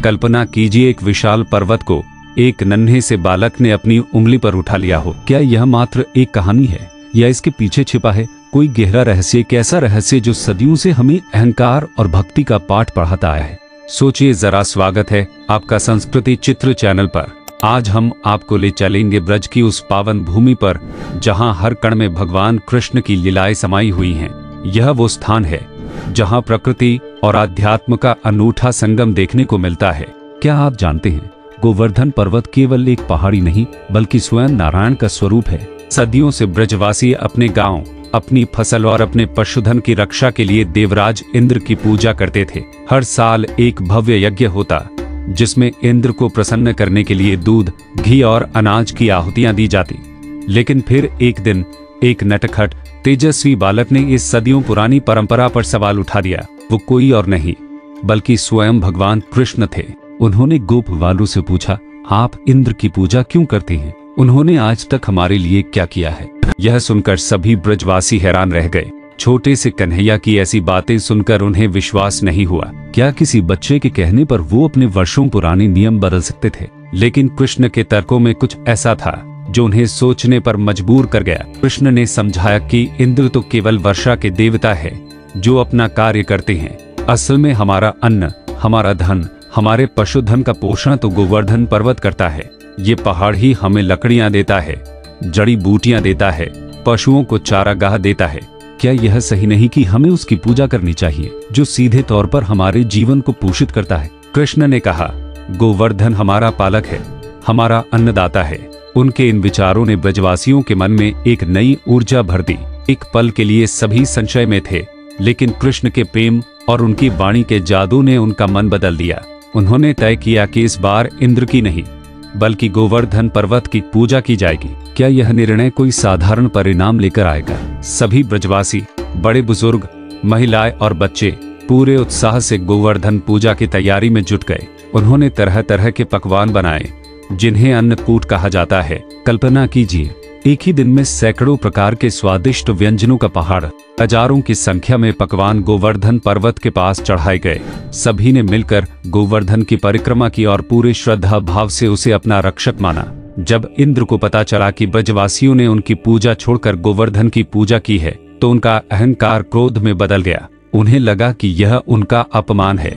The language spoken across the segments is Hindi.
कल्पना कीजिए एक विशाल पर्वत को एक नन्हे से बालक ने अपनी उंगली पर उठा लिया हो। क्या यह मात्र एक कहानी है या इसके पीछे छिपा है कोई गहरा रहस्य, एक ऐसा रहस्य जो सदियों से हमें अहंकार और भक्ति का पाठ पढ़ाता आया है? सोचिए जरा। स्वागत है आपका संस्कृति चित्र चैनल पर। आज हम आपको ले चलेंगे ब्रज की उस पावन भूमि पर जहां हर कण में भगवान कृष्ण की लीलाएं समाई हुई हैं। यह वो स्थान है जहां प्रकृति और आध्यात्म का अनूठा संगम देखने को मिलता है। क्या आप जानते हैं, गोवर्धन पर्वत केवल एक पहाड़ी नहीं बल्कि स्वयं नारायण का स्वरूप है। सदियों से ब्रजवासी अपने गांव, अपनी फसल और अपने पशुधन की रक्षा के लिए देवराज इंद्र की पूजा करते थे। हर साल एक भव्य यज्ञ होता जिसमें इंद्र को प्रसन्न करने के लिए दूध, घी और अनाज की आहुतियां दी जाती। लेकिन फिर एक दिन एक नटखट तेजस्वी बालक ने इस सदियों पुरानी परंपरा पर सवाल उठा दिया। वो कोई और नहीं बल्कि स्वयं भगवान कृष्ण थे। उन्होंने गोप बालू से पूछा, आप इंद्र की पूजा क्यों करते हैं? उन्होंने आज तक हमारे लिए क्या किया है? यह सुनकर सभी ब्रजवासी हैरान रह गए। छोटे से कन्हैया की ऐसी बातें सुनकर उन्हें विश्वास नहीं हुआ। क्या किसी बच्चे के कहने पर वो अपने वर्षों पुराने नियम बदल सकते थे? लेकिन कृष्ण के तर्कों में कुछ ऐसा था जो उन्हें सोचने पर मजबूर कर गया। कृष्ण ने समझाया कि इंद्र तो केवल वर्षा के देवता है जो अपना कार्य करते हैं। असल में हमारा अन्न, हमारा धन, हमारे पशुधन का पोषण तो गोवर्धन पर्वत करता है। ये पहाड़ ही हमें लकड़ियां देता है, जड़ी बूटियां देता है, पशुओं को चारागाह देता है। क्या यह सही नहीं कि हमें उसकी पूजा करनी चाहिए जो सीधे तौर पर हमारे जीवन को पोषित करता है? कृष्ण ने कहा, गोवर्धन हमारा पालक है, हमारा अन्नदाता है। उनके इन विचारों ने ब्रजवासियों के मन में एक नई ऊर्जा भर दी। एक पल के लिए सभी संशय में थे, लेकिन कृष्ण के प्रेम और उनकी वाणी के जादू ने उनका मन बदल दिया। उन्होंने तय किया कि इस बार इंद्र की नहीं बल्कि गोवर्धन पर्वत की पूजा की जाएगी। क्या यह निर्णय कोई साधारण परिणाम लेकर आएगा? सभी ब्रजवासी, बड़े बुजुर्ग, महिलाएं और बच्चे पूरे उत्साह से गोवर्धन पूजा की तैयारी में जुट गए। उन्होंने तरह तरह के पकवान बनाए जिन्हें अन्नकूट कहा जाता है। कल्पना कीजिए, एक ही दिन में सैकड़ों प्रकार के स्वादिष्ट व्यंजनों का पहाड़, हजारों की संख्या में पकवान गोवर्धन पर्वत के पास चढ़ाए गए। सभी ने मिलकर गोवर्धन की परिक्रमा की और पूरे श्रद्धा भाव से उसे अपना रक्षक माना। जब इंद्र को पता चला कि ब्रजवासियों ने उनकी पूजा छोड़कर गोवर्धन की पूजा की है तो उनका अहंकार क्रोध में बदल गया। उन्हें लगा कि यह उनका अपमान है,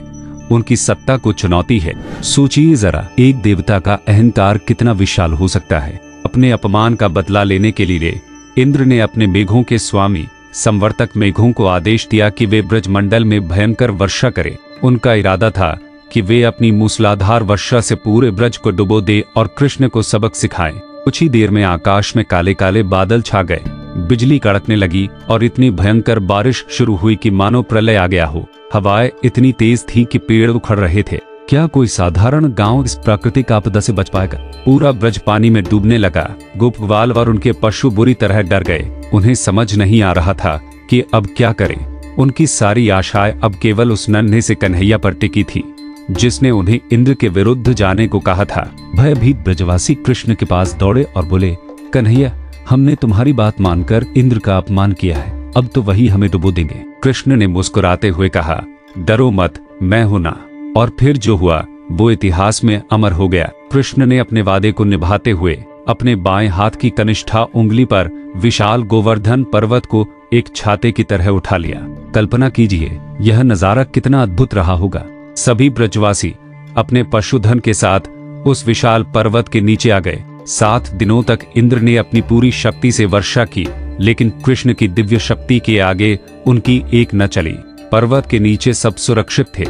उनकी सत्ता को चुनौती है। सोचिए जरा, एक देवता का अहंकार कितना विशाल हो सकता है। अपने अपमान का बदला लेने के लिए इंद्र ने अपने मेघों के स्वामी संवर्तक मेघों को आदेश दिया कि वे ब्रजमंडल में भयंकर वर्षा करें। उनका इरादा था कि वे अपनी मूसलाधार वर्षा से पूरे ब्रज को डुबो दे और कृष्ण को सबक सिखाएं। कुछ ही देर में आकाश में काले काले बादल छा गए, बिजली कड़कने लगी और इतनी भयंकर बारिश शुरू हुई कि मानो प्रलय आ गया हो। हवाएं इतनी तेज थी कि पेड़ उखड़ रहे थे। क्या कोई साधारण गांव इस प्राकृतिक आपदा से बच पाएगा? पूरा ब्रज पानी में डूबने लगा। गोपबाल और उनके पशु बुरी तरह डर गए। उन्हें समझ नहीं आ रहा था कि अब क्या करें। उनकी सारी आशाएं अब केवल उस नन्हे से कन्हैया पर टिकी थी जिसने उन्हें इंद्र के विरुद्ध जाने को कहा था। भयभीत ब्रजवासी कृष्ण के पास दौड़े और बोले, कन्हैया, हमने तुम्हारी बात मानकर इंद्र का अपमान किया है, अब तो वही हमें डुबो देंगे। कृष्ण ने मुस्कुराते हुए कहा, डरो मत, मैं हूं ना। और फिर जो हुआ वो इतिहास में अमर हो गया। कृष्ण ने अपने वादे को निभाते हुए अपने बाएं हाथ की कनिष्ठा उंगली पर विशाल गोवर्धन पर्वत को एक छाते की तरह उठा लिया। कल्पना कीजिए, यह नजारा कितना अद्भुत रहा होगा। सभी ब्रजवासी अपने पशुधन के साथ उस विशाल पर्वत के नीचे आ गए। 7 दिनों तक इंद्र ने अपनी पूरी शक्ति से वर्षा की, लेकिन कृष्ण की दिव्य शक्ति के आगे उनकी एक न चली। पर्वत के नीचे सब सुरक्षित थे,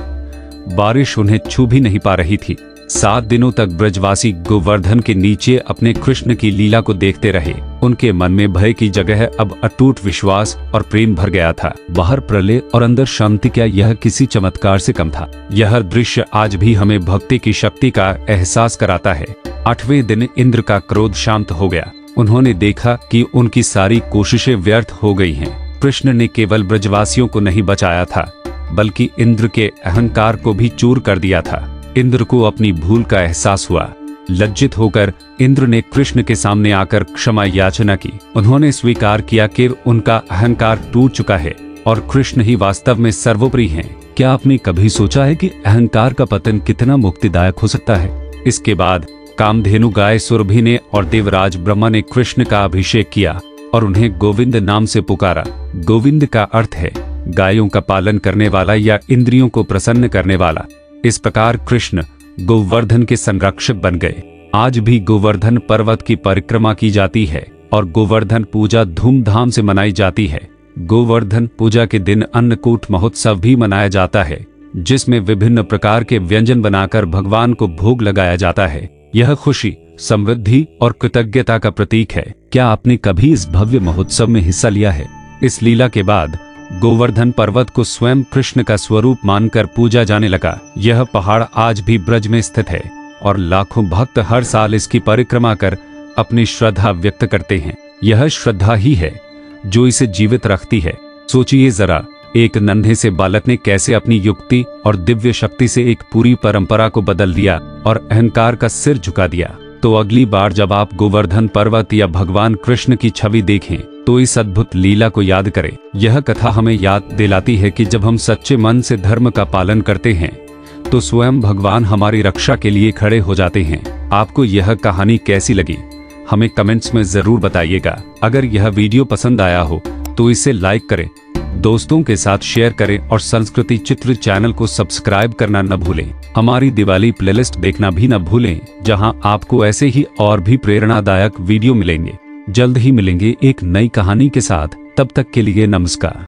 बारिश उन्हें छू भी नहीं पा रही थी। 7 दिनों तक ब्रजवासी गोवर्धन के नीचे अपने कृष्ण की लीला को देखते रहे। उनके मन में भय की जगह अब अटूट विश्वास और प्रेम भर गया था। बाहर प्रलय और अंदर शांति, क्या यह किसी चमत्कार से कम था? यह दृश्य आज भी हमें भक्ति की शक्ति का एहसास कराता है। 8वें दिन इंद्र का क्रोध शांत हो गया। उन्होंने देखा कि उनकी सारी कोशिशें व्यर्थ हो गई हैं। कृष्ण ने केवल ब्रजवासियों को नहीं बचाया था बल्कि इंद्र के अहंकार को भी चूर कर दिया था। इंद्र को अपनी भूल का एहसास हुआ। लज्जित होकर इंद्र ने कृष्ण के सामने आकर क्षमा याचना की। उन्होंने स्वीकार किया कि उनका अहंकार टूट चुका है और कृष्ण ही वास्तव में सर्वोपरि हैं। क्या आपने कभी सोचा है कि अहंकार का पतन कितना मुक्तिदायक हो सकता है? इसके बाद कामधेनु गाय सुरभि ने और देवराज ब्रह्मा ने कृष्ण का अभिषेक किया और उन्हें गोविंद नाम से पुकारा। गोविंद का अर्थ है गायों का पालन करने वाला या इंद्रियों को प्रसन्न करने वाला। इस प्रकार कृष्ण गोवर्धन के संरक्षक बन गए। आज भी गोवर्धन पर्वत की परिक्रमा की जाती है और गोवर्धन पूजा धूमधाम से मनाई जाती है। गोवर्धन पूजा के दिन अन्नकूट महोत्सव भी मनाया जाता है, जिसमें विभिन्न प्रकार के व्यंजन बनाकर भगवान को भोग लगाया जाता है। यह खुशी, समृद्धि और कृतज्ञता का प्रतीक है। क्या आपने कभी इस भव्य महोत्सव में हिस्सा लिया है? इस लीला के बाद गोवर्धन पर्वत को स्वयं कृष्ण का स्वरूप मानकर पूजा जाने लगा। यह पहाड़ आज भी ब्रज में स्थित है और लाखों भक्त हर साल इसकी परिक्रमा कर अपनी श्रद्धा व्यक्त करते हैं। यह श्रद्धा ही है जो इसे जीवित रखती है। सोचिए जरा, एक नन्हे से बालक ने कैसे अपनी युक्ति और दिव्य शक्ति से एक पूरी परंपरा को बदल दिया और अहंकार का सिर झुका दिया। तो अगली बार जब आप गोवर्धन पर्वत या भगवान कृष्ण की छवि देखें तो इस अद्भुत लीला को याद करें। यह कथा हमें याद दिलाती है कि जब हम सच्चे मन से धर्म का पालन करते हैं तो स्वयं भगवान हमारी रक्षा के लिए खड़े हो जाते हैं। आपको यह कहानी कैसी लगी हमें कमेंट्स में जरूर बताइएगा। अगर यह वीडियो पसंद आया हो तो इसे लाइक करें, दोस्तों के साथ शेयर करें और संस्कृति चित्र चैनल को सब्सक्राइब करना न भूलें। हमारी दिवाली प्लेलिस्ट देखना भी न भूलें, जहां आपको ऐसे ही और भी प्रेरणादायक वीडियो मिलेंगे। जल्द ही मिलेंगे एक नई कहानी के साथ। तब तक के लिए नमस्कार।